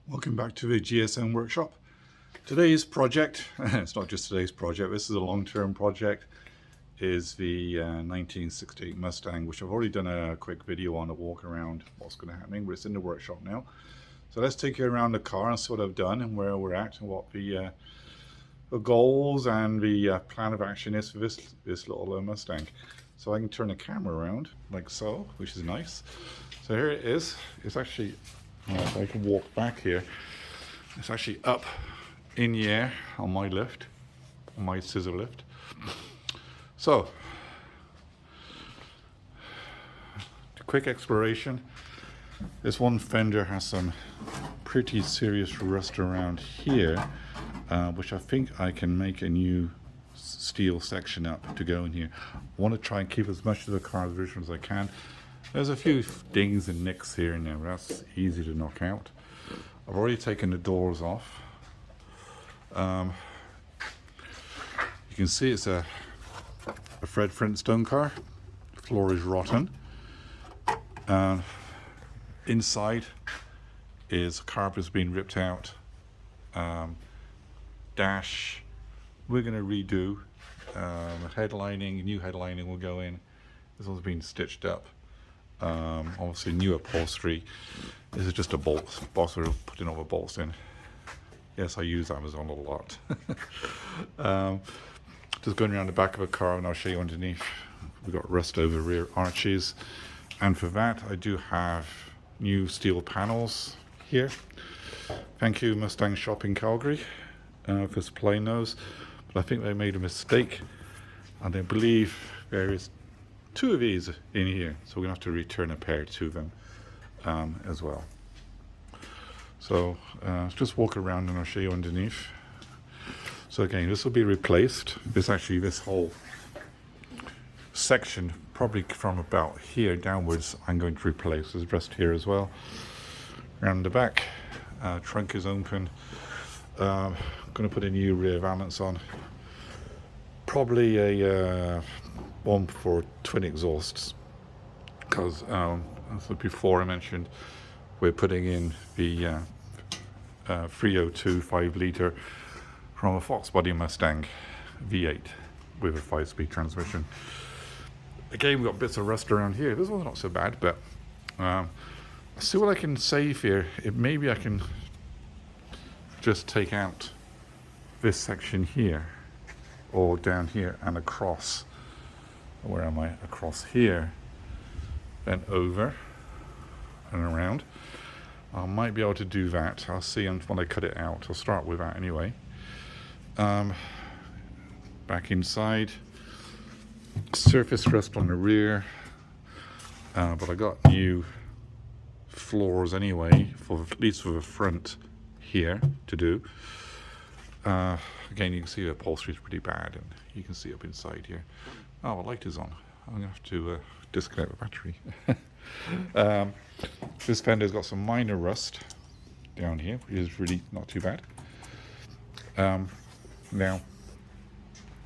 Welcome back to the GSM workshop. Today's project, it's not just today's project, this is a long-term project, is the 1968 Mustang, which I've already done a quick video on, a walk around what's going to happen, but it's in the workshop now. So let's take you around the car and see what I've done and where we're at and what the goals and the plan of action is for this little Mustang. So I can turn the camera around like so, which is nice. So here it is. It's actually, if I can walk back here, it's actually up in the air on my lift, on my scissor lift. So, quick exploration. This one fender has some pretty serious rust around here, which I think I can make a new steel section up to go in here. I want to try and keep as much of the car as original as I can. There's a few dings and nicks here and there, but that's easy to knock out. I've already taken the doors off. You can see it's a Fred Flintstone car. The floor is rotten. Inside is carpet's been ripped out. Dash we're going to redo. Headlining, new headlining will go in. This one's been stitched up. Obviously new upholstery. This is just a bolt. Boss are putting all the bolts in. Yes, I use Amazon a lot. Just going around the back of a car, and I'll show you underneath. We've got rust over the rear arches, and for that I do have new steel panels here. Thank you Mustang Shop in Calgary for supplying those, but I think they made a mistake, and I believe there is two of these in here, so we're gonna have to return a pair to them as well. So let's just walk around and I'll show you underneath. So again, this will be replaced. This whole section, probably from about here downwards, I'm going to replace. There's rust here as well. Around the back, trunk is open. I'm going to put a new rear valance on. Probably a one for twin exhausts, because as before I mentioned, we're putting in the 302 5-litre from a Fox body Mustang V8 with a 5-speed transmission. Again, we've got bits of rust around here. This one's not so bad, but I'll see what I can save here. Maybe I can just take out this section here, or down here and across. Where am I? Across here, then over and around. I might be able to do that. I'll see when I cut it out. I'll start with that anyway. Back inside, surface rust on the rear, but I got new floors anyway, at least for the front here to do. Again, you can see the upholstery is pretty bad, and you can see up inside here. Oh, the light is on. I'm going to have to disconnect the battery. This fender's got some minor rust down here, which is really not too bad. Now,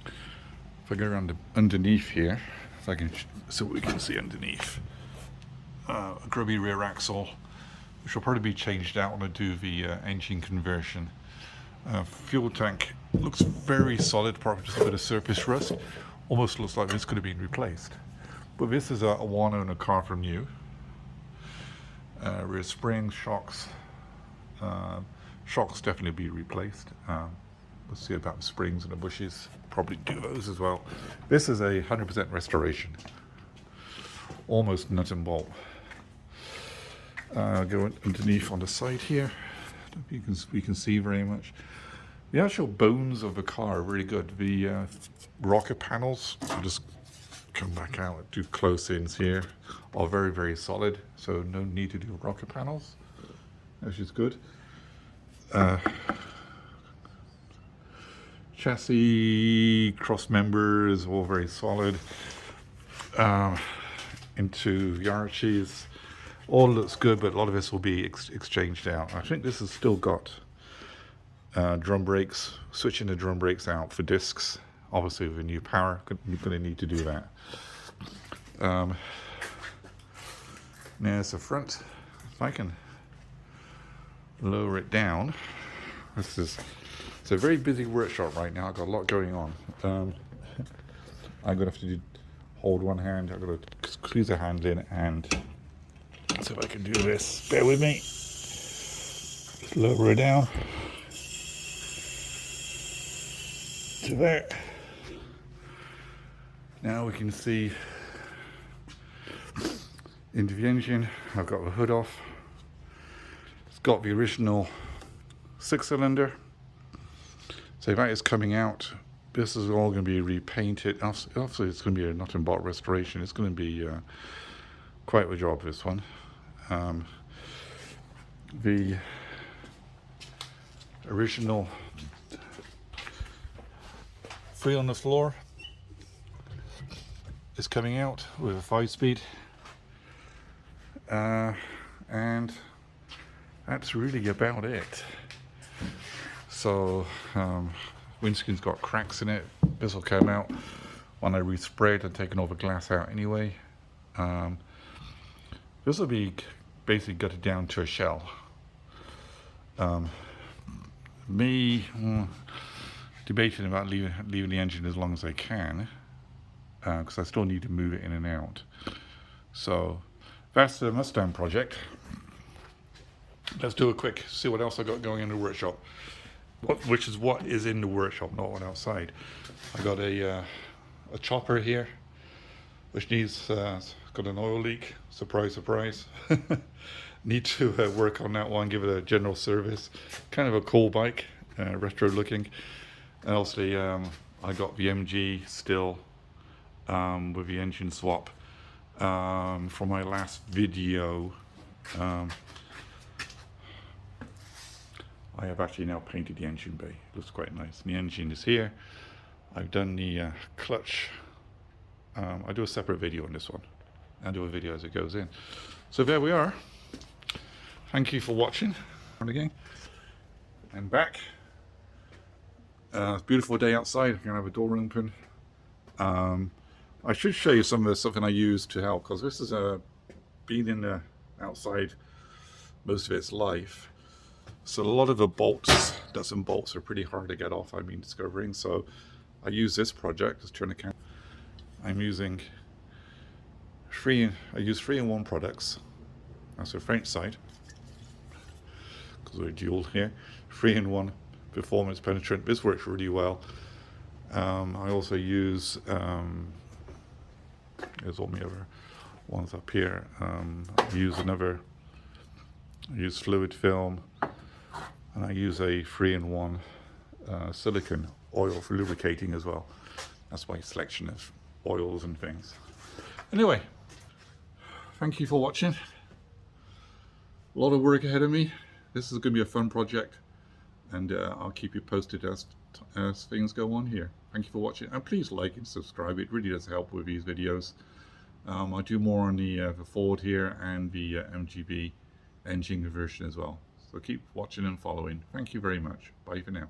if I go around underneath here, if I can, so we can see underneath, a grubby rear axle, which will probably be changed out when I do the engine conversion. Fuel tank looks very solid, probably just a bit of surface rust. Almost looks like this could have been replaced. But this is a one-owner car from new. Rear springs, shocks. Shocks definitely be replaced. We'll see about the springs and the bushes. Probably do those as well. This is a 100% restoration. Almost nut and bolt. Go underneath on the side here. I don't know if we can see very much. The actual bones of the car are really good. The rocker panels, I'll just come back out, do close-ins here, are very, very solid, so no need to do rocker panels, which is good. Chassis, cross members, all very solid. Into the arches, all looks good, but a lot of this will be exchanged out. I think this has still got drum brakes, switching the drum brakes out for discs. Obviously with a new power, you're going to need to do that. There's the front. If I can lower it down. It's a very busy workshop right now. I've got a lot going on. I'm gonna have to hold one hand. I'm gonna squeeze the handle in and see if I can do this. Bear with me. Just lower it down to there. Now we can see into the engine. I've got the hood off. It's got the original 6-cylinder. So that is coming out. This is all going to be repainted. Obviously, it's going to be a nut and bolt restoration. It's going to be quite a job, this one. The original 3 on the floor is coming out with a 5-speed. And that's really about it. So windscreen's got cracks in it. This will come out when I resprayed and taken all the glass out anyway. This will be basically gutted down to a shell. Debating about leaving the engine as long as I can, because I still need to move it in and out. So that's the Mustang project. Let's do a quick, see what else I got going in the workshop. Which is what is in the workshop, not what outside. I got a chopper here, which needs got an oil leak. Surprise, surprise. Need to work on that one, give it a general service. Kind of a cool bike, retro looking. And obviously, I got the MG still with the engine swap from my last video. I have actually now painted the engine bay. It looks quite nice. And the engine is here. I've done the clutch. I do a separate video on this one. I'll do a video as it goes in. So there we are. Thank you for watching. Again. And back. It's a beautiful day outside. I'm going to have a door open. I should show you some of something I use to help, because this is been in the outside most of its life. So a lot of the bolts, nuts and bolts, are pretty hard to get off, I've been discovering. So I use this project, just turn the camera. I'm using I use 3-in-1 products. That's the French side, because we're dual here. 3-in-1 performance penetrant. This works really well. I also use, there's all my other ones up here. I use fluid film. And I use a 3-in-1 silicone oil for lubricating as well. That's my selection of oils and things. Anyway, thank you for watching. A lot of work ahead of me. This is going to be a fun project, and I'll keep you posted as things go on here. Thank you for watching, and please like and subscribe. It really does help with these videos. I do more on the Ford here and the MGB engine conversion as well. So keep watching and following. Thank you very much. Bye for now.